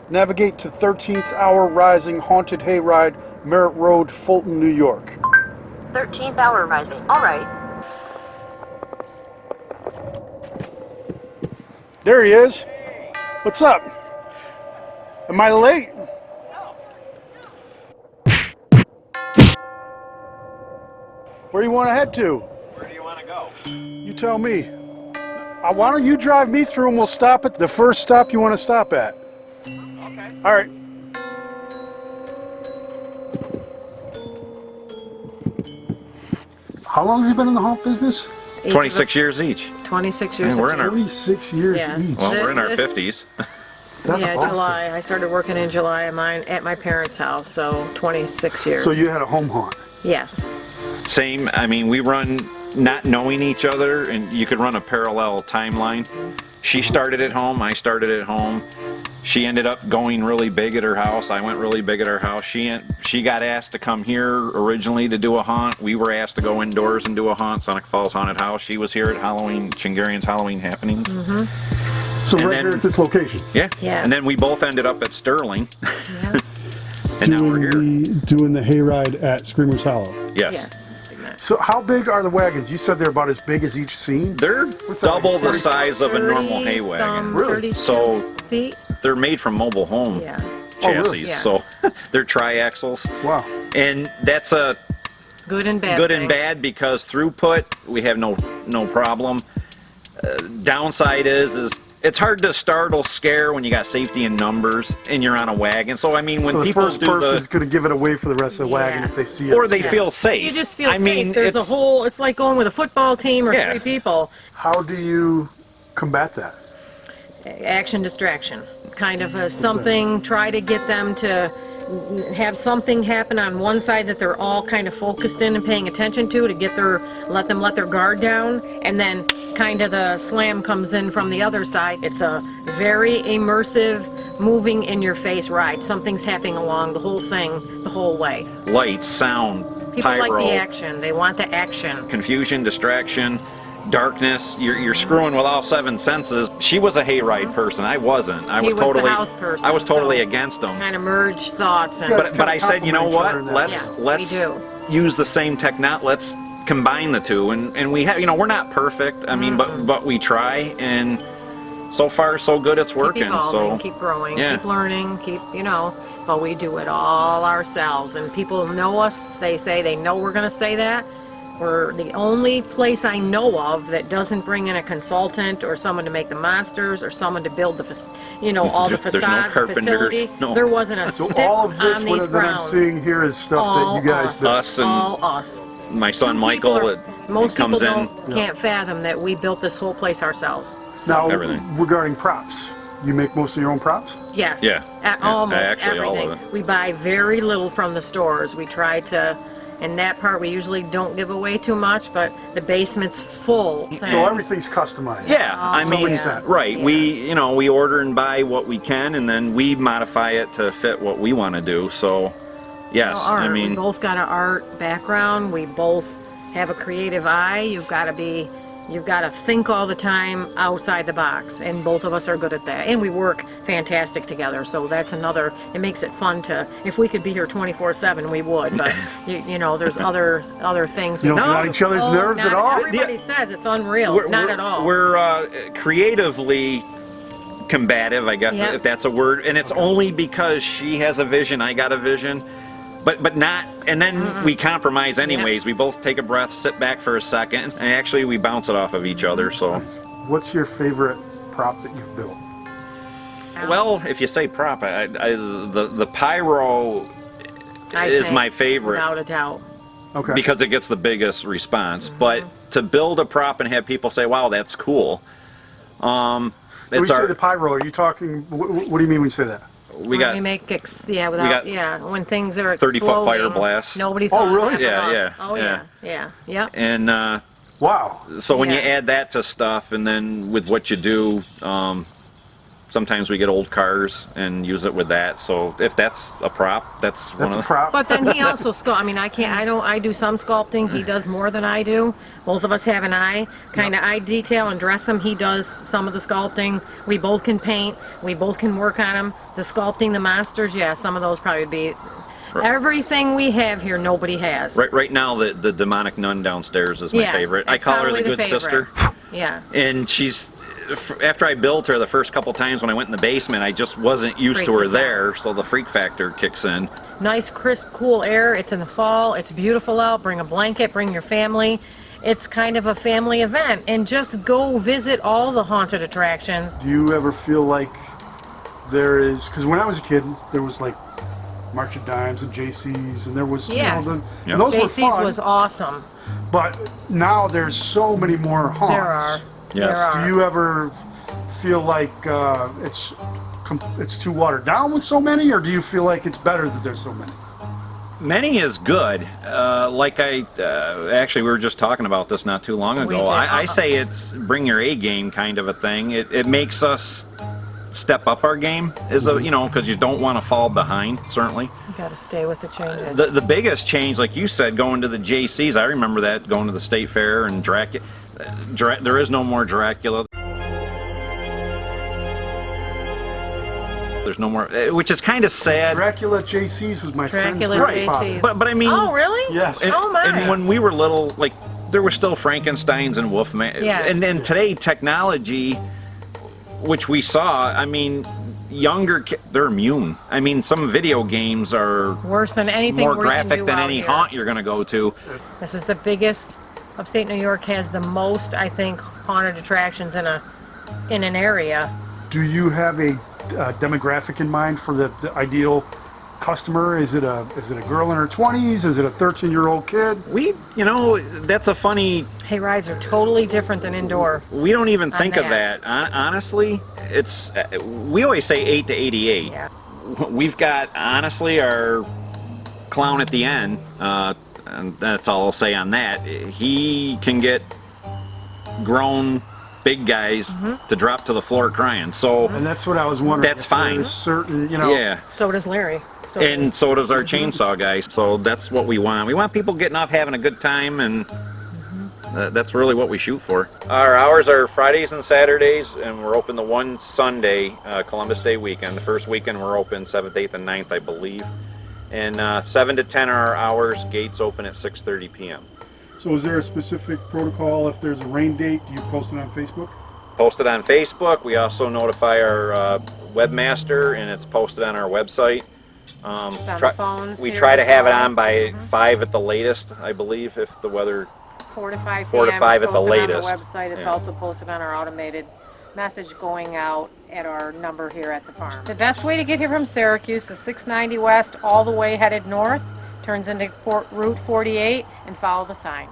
Navigate to 13th Hour Rising Haunted Hayride, Merritt Road, Fulton, New York. 13th Hour Rising. All right. There he is. What's up? Am I late? Where do you want to head to? Where do you want to go? You tell me. Why don't you drive me through and we'll stop at the first stop you want to stop at. Okay. All right. How long have you been in the haunt business? 26 years each. 26 years. And we're in our 26 years Yeah. each. well, we're in our 50s. That's yeah, awesome. July. I started working in July at my parents' house, so 26 years. So you had a home haunt. Yes. Same. I mean, we run not knowing each other, and you could run a parallel timeline. She started at home. I started at home. She ended up going really big at her house. I went really big at her house. She got asked to come here originally to do a haunt. We were asked to go indoors and do a haunt, Sonic Falls Haunted House. She was here at Halloween, Chingarian's Halloween Happenings. So right here at this location. Yeah. Yeah. And then we both ended up at Sterling. Yeah. And now we're here. Doing the hayride at Screamer's Hollow. Yes. Yes. So how big are the wagons? You said they're about as big as each scene? They're that, double like the size of a normal hay 30-some, wagon. Really? 32 So- feet. They're made from mobile home Yeah. Oh, really? chassis, Yeah. so they're tri-axles. Wow. And that's a Good and bad. good and thing. bad because throughput, we have no problem. Downside is it's hard to startle scare when you got safety in numbers and you're on a wagon. So I mean, when So the people first do person's going to give it away for the rest of the wagon if they see it. or they feel safe. You just feel I mean, safe. There's a it's- whole. It's like going with a football team or Yeah. 3 people. How do you combat that? Action distraction, kind of something. Try to get them to have something happen on one side that they're all kind of focused in and paying attention to let them let their guard down, and then kind of the slam comes in from the other side. It's a very immersive, moving in your face ride. Something's happening along the whole thing, the whole way. Lights, sound, People pyro, like the action. They want the action. confusion, distraction, darkness. You're screwing with all 7 senses. She was a hayride person. I wasn't. I He was was the totally house person, I was totally so- against them. Kind of merge thoughts and. But I said, you know what? Yes, Let's we do. use the same technology. Let's combine the two, and we have. You know, we're not perfect. I mean, but we try, and so far so good. It's working. Keep evolving, So keep growing, yeah. keep learning, but we do it all ourselves, and people know us. They say they know we're going to say that. We're the only place I know of that doesn't bring in a consultant or someone to make the monsters or someone to build the, all the There's no facades, the facilities, facility. no. There wasn't a So stick all of this on these that I'm grounds. seeing here is stuff All that you guys us. built. us and All us. my son 2 Michael people it most comes people in. can't fathom that we built this whole place ourselves. Now, everything. regarding props, you make most of your own props? Yes. Yeah. Almost Actually, all everything. of it. We buy very little from the stores. We try to, in that part, we usually don't give away too much, but the basement's full. So everything's customized. Yeah, I mean, yeah. right. Yeah. We order and buy what we can, and then we modify it to fit what we want to do. So, yes, Art. I We mean, both got an art background. We both have a creative eye. You've got to think all the time outside the box, and both of us are good at that. And we work fantastic together, so that's another, it makes it fun to, if we could be here 24/7, we would, but there's other things. You don't No. get on each other's nerves not at all? Everybody says it's unreal. Not at all. We're creatively combative, I guess, Yep. if that's a word, and it's only because she has a vision, I got a vision. But not, and then we compromise anyways. We both take a breath, sit back for a second, and actually we bounce it off of each other. So, What's your favorite prop that you've built? well, if you say prop, the pyro I is think, my favorite without a doubt. Okay. because it gets the biggest response. But to build a prop and have people say, "Wow, that's cool," when it's you say our the pyro, are you talking, what do you mean when you say that? we got we make got when things are 30-foot fire exploding, blast. Nobody Oh, thought of really? that but Yeah, us. Oh yeah. and Wow. so when you Yeah. add that to stuff, and then with what you do, Sometimes we get old cars and use it with that. So if that's a prop, that's one That's of a the... prop. But then he also I mean, I do some sculpting. He does more than I do. Both of us have an eye. Kind of I detail and dress him. He does some of the sculpting. We both can paint. We both can work on them. The sculpting, the monsters, yeah, some of those probably be... Everything we have here, nobody has. Right now, the demonic nun downstairs is my Yes, favorite. I it's call her probably the the good favorite. sister. Yeah. And she's... After I built her the first couple times when I went in the basement, I just wasn't used to Freaks her us out. there, so the freak factor kicks in. Nice, crisp, cool air. It's in the fall. It's beautiful out. Bring a blanket. Bring your family. It's kind of a family event. And just go visit all the haunted attractions. Do you ever feel like there is, because when I was a kid, there was like March of Dimes and JC's, and there was, Yes. and Yep. those were JC's fun, was awesome. but now there's so many more haunts. There are. Yes. There are. Do you ever feel like it's too watered down with so many, or do you feel like it's better that there's so many? Many is good. Actually, we were just talking about this not too long We ago. did. I say it's bring your A game kind of a thing. It makes us step up our game, because you don't want to fall behind, certainly. You gotta stay with the changes. The biggest change, like you said, going to the JC's, I remember that, going to the State Fair and Dracula. There is no more Dracula. There's no more, which is kind of sad. Dracula at JC's was my Dracula friend's at grandfather. JC's. But I mean, Oh, really? Yes. And, Oh, my. and when we were little, like, there were still Frankensteins and Wolfman. Yes. And then today, technology, which we saw, I mean, they're immune. I mean, some video games are Worse than anything more we can graphic do than out any here. haunt you're going to go to. This is the biggest. Upstate New York has the most, I think, haunted attractions in an area. Do you have a demographic in mind for the ideal customer? Is it a girl in her 20s? Is it a 13-year-old kid? That's a funny... Hayrides are totally different than indoor. We don't even On think of that. that. Honestly, we always say 8 to 88. Yeah. We've got, honestly, our clown at the end, and that's all I'll say on that. He can get grown big guys to drop to the floor crying. So And that's what I was wondering. That's if fine. there's certain, yeah, So does Larry. and so does our chainsaw guy. So that's what we want. We want people getting off, having a good time, and that's really what we shoot for. Our hours are Fridays and Saturdays, and we're open the one Sunday, Columbus Day weekend. The first weekend we're open 7th, 8th, and 9th, I believe. And 7 to 10 are our hours. Gates open at 6:30 p.m. So is there a specific protocol if there's a rain date? Do you post it on Facebook? Posted on Facebook. We also notify our webmaster, and it's posted on our website. It's on the phones We here try to as have it well. on by 5 at the latest, I believe, if the weather... 4 to 5 4 to p.m. 5 It's at the posted latest. on the website. It's Yeah. also posted on our automated message going out at our number here at the farm. The best way to get here from Syracuse is 690 west, all the way headed north, turns into Route 48, and follow the sign.